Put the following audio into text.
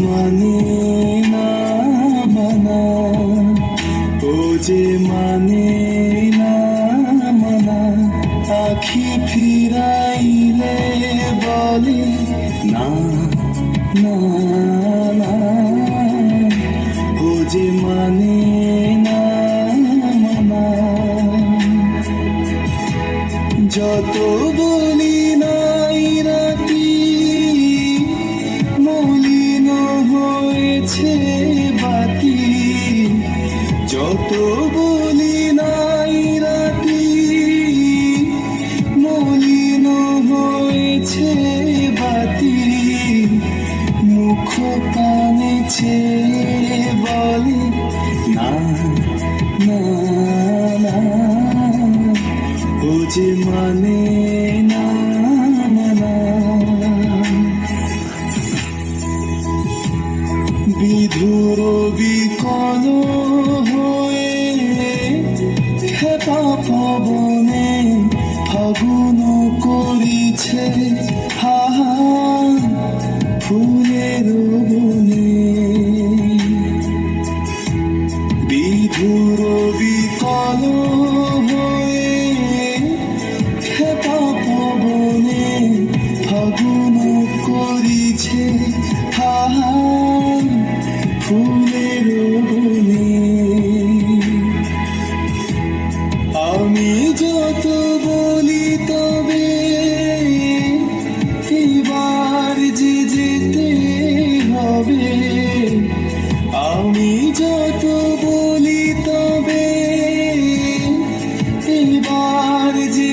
মানে না মানা, ও যে মানে না মানা, আখি ফিরাইলে বলে না না না, ও যে মানে না মানা। যত বলি নাই রাতি মলিন হয়েছে বাতি, যত বলি নাই রাতি মলিন হয়েছে বাতি, মুখ কানেছে বলে না না না, ও যে মানে না মানা। বিধুর বিকল হয়ে খেপা পবনে ফাগুন করিছে হাহা ফুলের বনে। বিধুর বিকল হয়ে খেপা পবনে ফাগুন করিছে হাহা ফুলের বনে। আমি যত বলি তবে এবার যে যেতে হবে, আমি যত বলি তবে এবার যে